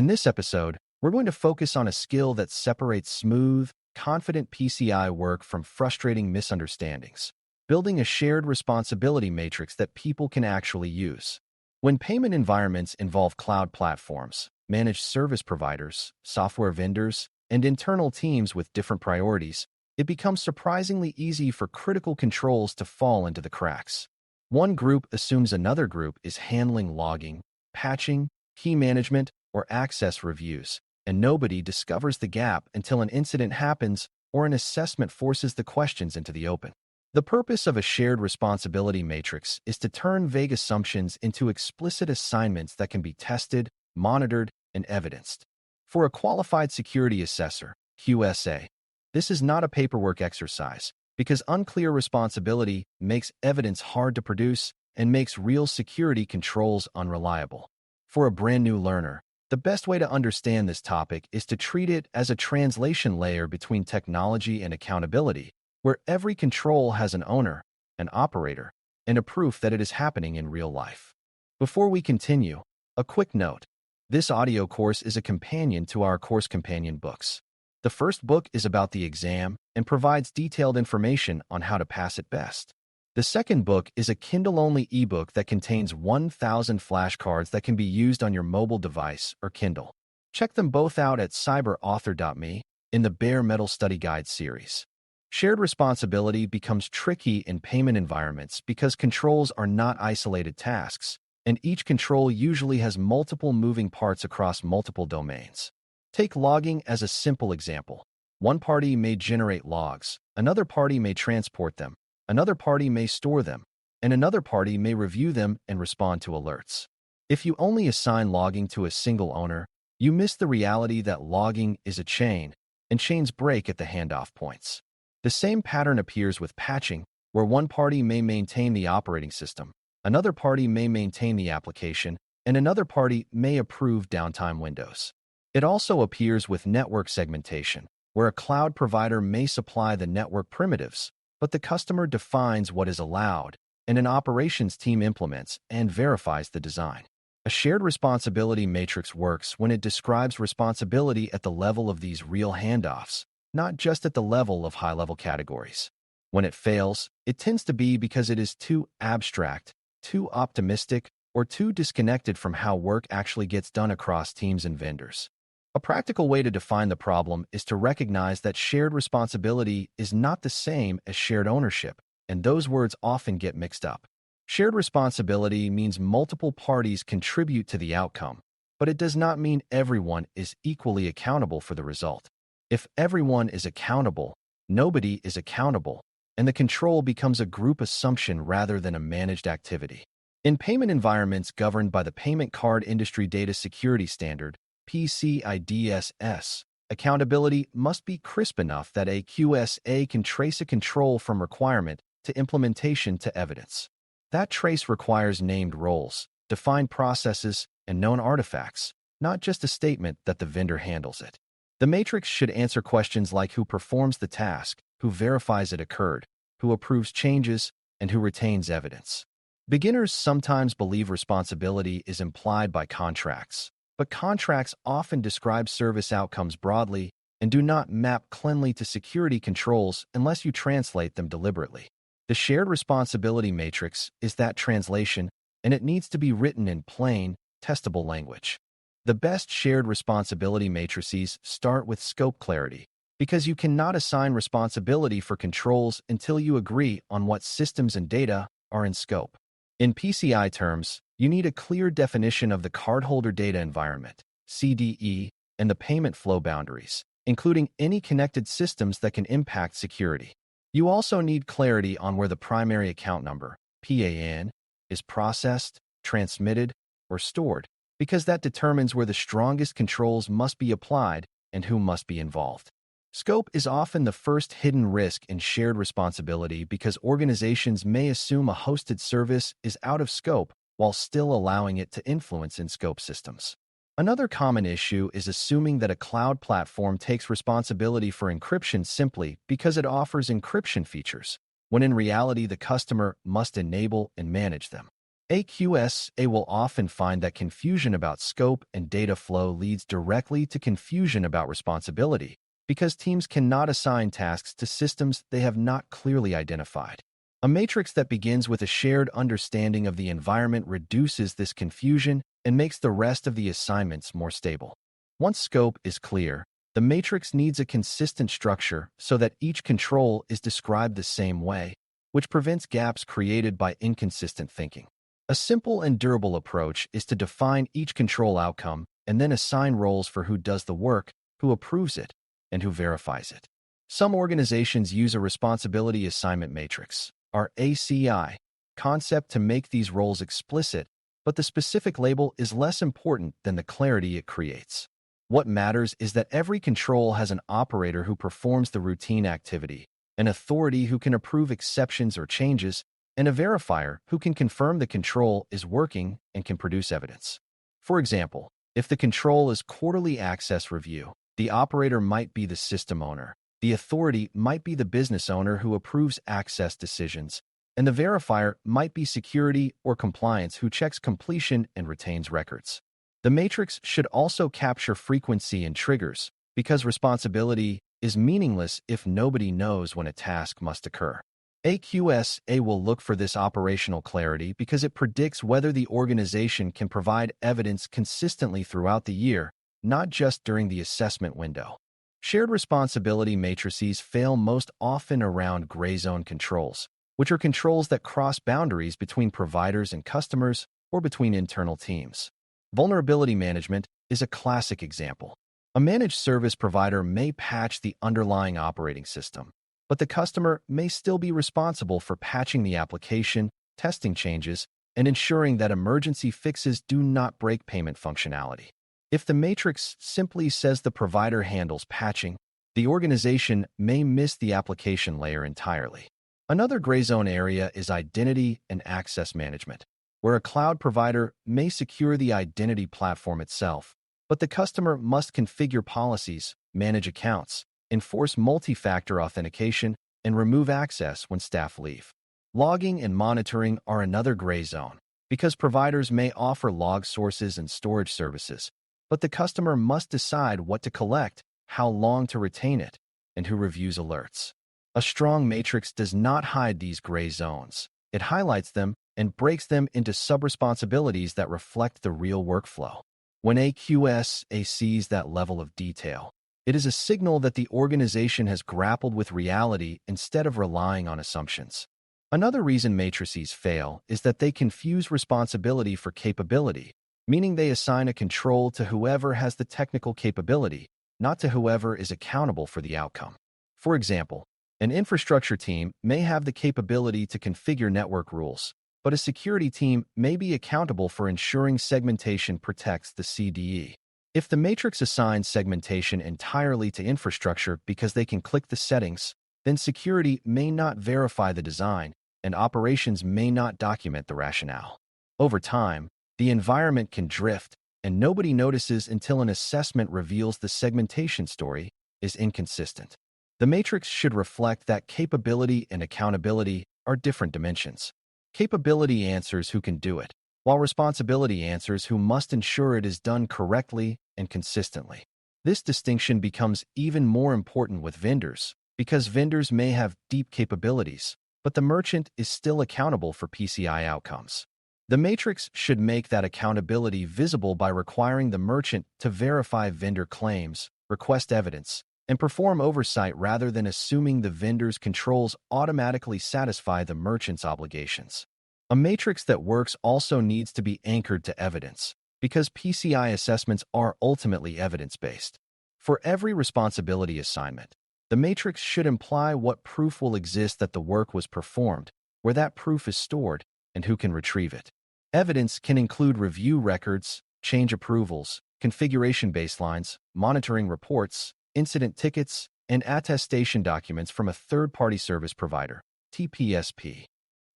In this episode, we're going to focus on a skill that separates smooth, confident PCI work from frustrating misunderstandings, building a shared responsibility matrix that people can actually use. When payment environments involve cloud platforms, managed service providers, software vendors, and internal teams with different priorities, it becomes surprisingly easy for critical controls to fall into the cracks. One group assumes another group is handling logging, patching, key management, or access reviews, and nobody discovers the gap until an incident happens or an assessment forces the questions into the open. The purpose of a shared responsibility matrix is to turn vague assumptions into explicit assignments that can be tested, monitored, and evidenced. For a qualified security assessor, QSA, this is not a paperwork exercise, because unclear responsibility makes evidence hard to produce and makes real security controls unreliable. For a brand new learner, the best way to understand this topic is to treat it as a translation layer between technology and accountability, where every control has an owner, an operator, and a proof that it is happening in real life. Before we continue, a quick note. This audio course is a companion to our course companion books. The first book is about the exam and provides detailed information on how to pass it best. The second book is a Kindle-only ebook that contains 1,000 flashcards that can be used on your mobile device or Kindle. Check them both out at cyberauthor.me in the Bare Metal Study Guide series. Shared responsibility becomes tricky in payment environments because controls are not isolated tasks, and each control usually has multiple moving parts across multiple domains. Take logging as a simple example. One party may generate logs, another party may transport them, another party may store them, and another party may review them and respond to alerts. If you only assign logging to a single owner, you miss the reality that logging is a chain, and chains break at the handoff points. The same pattern appears with patching, where one party may maintain the operating system, another party may maintain the application, and another party may approve downtime windows. It also appears with network segmentation, where a cloud provider may supply the network primitives, but the customer defines what is allowed, and an operations team implements and verifies the design. A shared responsibility matrix works when it describes responsibility at the level of these real handoffs, not just at the level of high-level categories. When it fails, it tends to be because it is too abstract, too optimistic, or too disconnected from how work actually gets done across teams and vendors. A practical way to define the problem is to recognize that shared responsibility is not the same as shared ownership, and those words often get mixed up. Shared responsibility means multiple parties contribute to the outcome, but it does not mean everyone is equally accountable for the result. If everyone is accountable, nobody is accountable, and the control becomes a group assumption rather than a managed activity. In payment environments governed by the Payment Card Industry Data Security Standard, PCI-DSS, accountability must be crisp enough that a QSA can trace a control from requirement to implementation to evidence. That trace requires named roles, defined processes, and known artifacts, not just a statement that the vendor handles it. The matrix should answer questions like who performs the task, who verifies it occurred, who approves changes, and who retains evidence. Beginners sometimes believe responsibility is implied by contracts, but contracts often describe service outcomes broadly and do not map cleanly to security controls unless you translate them deliberately. The shared responsibility matrix is that translation, and it needs to be written in plain, testable language. The best shared responsibility matrices start with scope clarity, because you cannot assign responsibility for controls until you agree on what systems and data are in scope. In PCI terms, you need a clear definition of the cardholder data environment, CDE, and the payment flow boundaries, including any connected systems that can impact security. You also need clarity on where the primary account number, PAN, is processed, transmitted, or stored, because that determines where the strongest controls must be applied and who must be involved. Scope is often the first hidden risk in shared responsibility because organizations may assume a hosted service is out of scope while still allowing it to influence in-scope systems. Another common issue is assuming that a cloud platform takes responsibility for encryption simply because it offers encryption features, when in reality the customer must enable and manage them. AQSA will often find that confusion about scope and data flow leads directly to confusion about responsibility, because teams cannot assign tasks to systems they have not clearly identified. A matrix that begins with a shared understanding of the environment reduces this confusion and makes the rest of the assignments more stable. Once scope is clear, the matrix needs a consistent structure so that each control is described the same way, which prevents gaps created by inconsistent thinking. A simple and durable approach is to define each control outcome and then assign roles for who does the work, who approves it, and who verifies it. Some organizations use a responsibility assignment matrix, or ACI, concept to make these roles explicit, but the specific label is less important than the clarity it creates. What matters is that every control has an operator who performs the routine activity, an authority who can approve exceptions or changes, and a verifier who can confirm the control is working and can produce evidence. For example, if the control is quarterly access review, the operator might be the system owner, the authority might be the business owner who approves access decisions, and the verifier might be security or compliance who checks completion and retains records. The matrix should also capture frequency and triggers, because responsibility is meaningless if nobody knows when a task must occur. AQSA will look for this operational clarity because it predicts whether the organization can provide evidence consistently throughout the year, not just during the assessment window. Shared responsibility matrices fail most often around gray zone controls, which are controls that cross boundaries between providers and customers or between internal teams. Vulnerability management is a classic example. A managed service provider may patch the underlying operating system, but the customer may still be responsible for patching the application, testing changes, and ensuring that emergency fixes do not break payment functionality. If the matrix simply says the provider handles patching, the organization may miss the application layer entirely. Another gray zone area is identity and access management, where a cloud provider may secure the identity platform itself, but the customer must configure policies, manage accounts, enforce multi-factor authentication, and remove access when staff leave. Logging and monitoring are another gray zone, because providers may offer log sources and storage services, but the customer must decide what to collect, how long to retain it, and who reviews alerts. A strong matrix does not hide these gray zones. It highlights them and breaks them into sub-responsibilities that reflect the real workflow. When AQSA sees that level of detail, it is a signal that the organization has grappled with reality instead of relying on assumptions. Another reason matrices fail is that they confuse responsibility for capability, meaning they assign a control to whoever has the technical capability, not to whoever is accountable for the outcome. For example, an infrastructure team may have the capability to configure network rules, but a security team may be accountable for ensuring segmentation protects the CDE. If the matrix assigns segmentation entirely to infrastructure because they can click the settings, then security may not verify the design, and operations may not document the rationale. Over time, the environment can drift, and nobody notices until an assessment reveals the segmentation story is inconsistent. The matrix should reflect that capability and accountability are different dimensions. Capability answers who can do it, while responsibility answers who must ensure it is done correctly and consistently. This distinction becomes even more important with vendors, because vendors may have deep capabilities, but the merchant is still accountable for PCI outcomes. The matrix should make that accountability visible by requiring the merchant to verify vendor claims, request evidence, and perform oversight rather than assuming the vendor's controls automatically satisfy the merchant's obligations. A matrix that works also needs to be anchored to evidence, because PCI assessments are ultimately evidence-based. For every responsibility assignment, the matrix should imply what proof will exist that the work was performed, where that proof is stored, and who can retrieve it. Evidence can include review records, change approvals, configuration baselines, monitoring reports, incident tickets, and attestation documents from a third-party service provider, TPSP.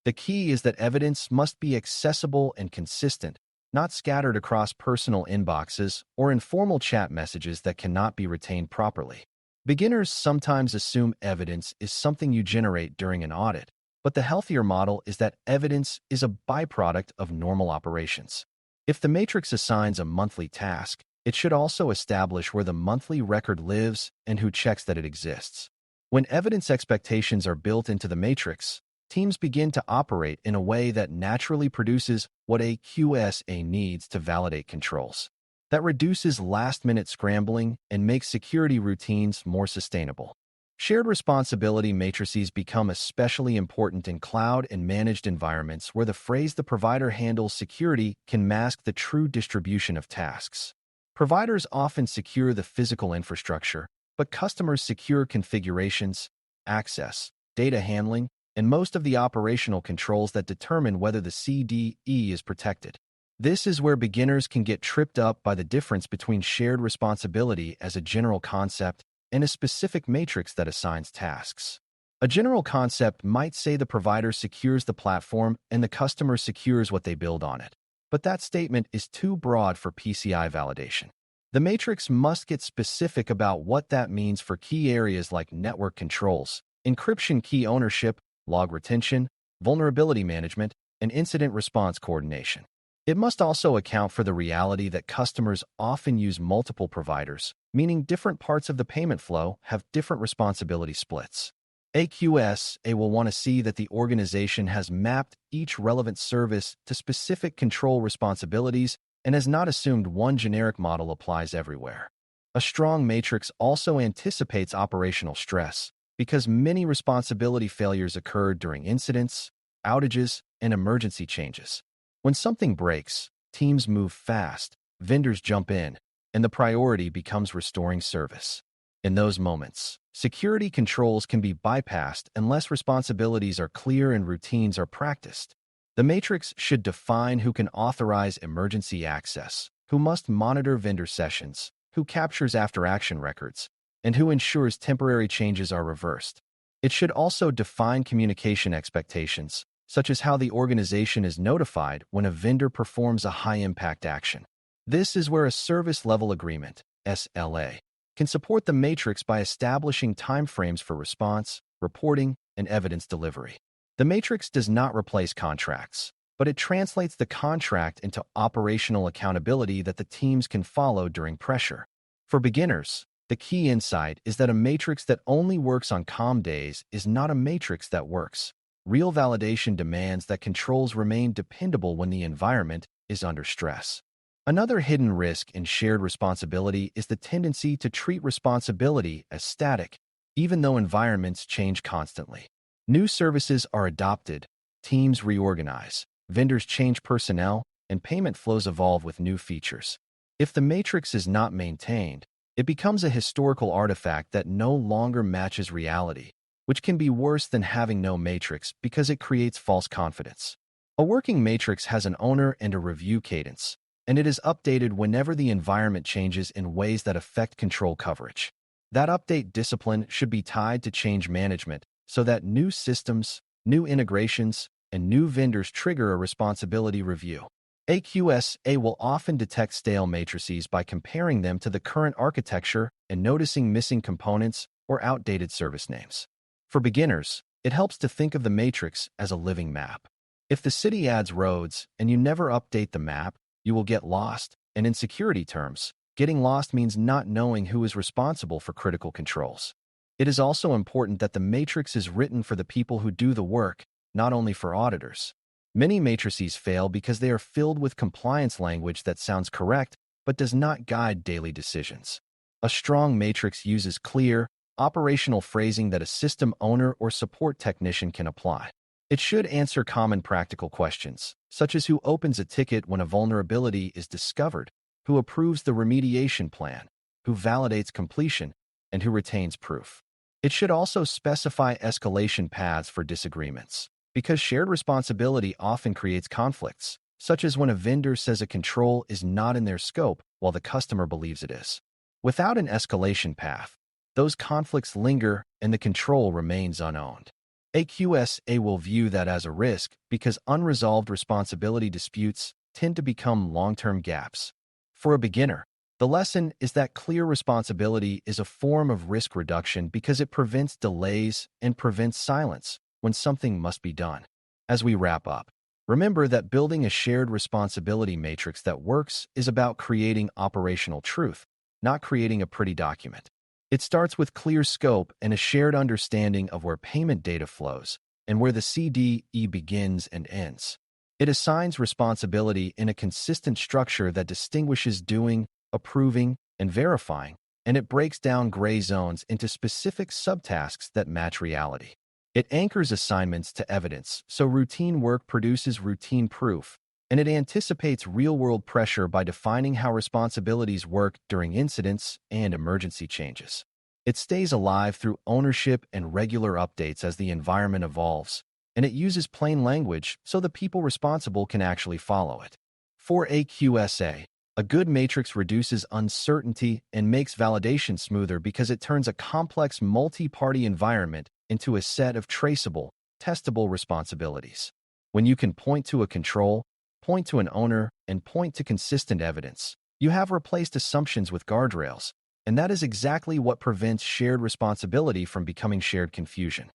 The key is that evidence must be accessible and consistent, not scattered across personal inboxes or informal chat messages that cannot be retained properly. Beginners sometimes assume evidence is something you generate during an audit, But the healthier model is that evidence is a byproduct of normal operations. If the matrix assigns a monthly task, it should also establish where the monthly record lives and who checks that it exists. When evidence expectations are built into the matrix, teams begin to operate in a way that naturally produces what a QSA needs to validate controls. That reduces last-minute scrambling and makes security routines more sustainable. Shared responsibility matrices become especially important in cloud and managed environments where the phrase "the provider handles security" can mask the true distribution of tasks. Providers often secure the physical infrastructure, but customers secure configurations, access, data handling, and most of the operational controls that determine whether the CDE is protected. This is where beginners can get tripped up by the difference between shared responsibility as a general concept and a specific matrix that assigns tasks. A general concept might say the provider secures the platform and the customer secures what they build on it. But that statement is too broad for PCI validation. The matrix must get specific about what that means for key areas like network controls, encryption key ownership, log retention, vulnerability management, and incident response coordination. It must also account for the reality that customers often use multiple providers, meaning different parts of the payment flow have different responsibility splits. AQSA will want to see that the organization has mapped each relevant service to specific control responsibilities and has not assumed one generic model applies everywhere. A strong matrix also anticipates operational stress because many responsibility failures occur during incidents, outages, and emergency changes. When something breaks, teams move fast, vendors jump in, and the priority becomes restoring service. In those moments, security controls can be bypassed unless responsibilities are clear and routines are practiced. The matrix should define who can authorize emergency access, who must monitor vendor sessions, who captures after-action records, and who ensures temporary changes are reversed. It should also define communication expectations, such as how the organization is notified when a vendor performs a high-impact action. This is where a service-level agreement, SLA, can support the matrix by establishing timeframes for response, reporting, and evidence delivery. The matrix does not replace contracts, but it translates the contract into operational accountability that the teams can follow during pressure. For beginners, the key insight is that a matrix that only works on calm days is not a matrix that works. Real validation demands that controls remain dependable when the environment is under stress. Another hidden risk in shared responsibility is the tendency to treat responsibility as static, even though environments change constantly. New services are adopted, teams reorganize, vendors change personnel, and payment flows evolve with new features. If the matrix is not maintained, it becomes a historical artifact that no longer matches reality, which can be worse than having no matrix because it creates false confidence. A working matrix has an owner and a review cadence, and it is updated whenever the environment changes in ways that affect control coverage. That update discipline should be tied to change management so that new systems, new integrations, and new vendors trigger a responsibility review. AQSA will often detect stale matrices by comparing them to the current architecture and noticing missing components or outdated service names. For beginners, it helps to think of the matrix as a living map. If the city adds roads and you never update the map, you will get lost, and in security terms, getting lost means not knowing who is responsible for critical controls. It is also important that the matrix is written for the people who do the work, not only for auditors. Many matrices fail because they are filled with compliance language that sounds correct but does not guide daily decisions. A strong matrix uses clear, operational phrasing that a system owner or support technician can apply. It should answer common practical questions, such as who opens a ticket when a vulnerability is discovered, who approves the remediation plan, who validates completion, and who retains proof. It should also specify escalation paths for disagreements, because shared responsibility often creates conflicts, such as when a vendor says a control is not in their scope while the customer believes it is. Without an escalation path, those conflicts linger and the control remains unowned. AQSA will view that as a risk because unresolved responsibility disputes tend to become long-term gaps. For a beginner, the lesson is that clear responsibility is a form of risk reduction because it prevents delays and prevents silence, when something must be done. As we wrap up, remember that building a shared responsibility matrix that works is about creating operational truth, not creating a pretty document. It starts with clear scope and a shared understanding of where payment data flows and where the CDE begins and ends. It assigns responsibility in a consistent structure that distinguishes doing, approving, and verifying, and it breaks down gray zones into specific subtasks that match reality. It anchors assignments to evidence, so routine work produces routine proof, and it anticipates real-world pressure by defining how responsibilities work during incidents and emergency changes. It stays alive through ownership and regular updates as the environment evolves, and it uses plain language so the people responsible can actually follow it. For AQSA, a good matrix reduces uncertainty and makes validation smoother because it turns a complex multi-party environment into a set of traceable, testable responsibilities. When you can point to a control, point to an owner, and point to consistent evidence, you have replaced assumptions with guardrails, and that is exactly what prevents shared responsibility from becoming shared confusion.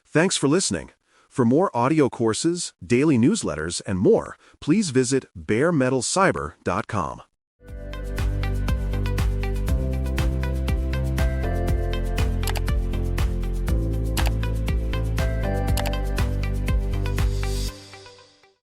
Thanks for listening. For more audio courses, daily newsletters, and more, please visit baremetalcyber.com.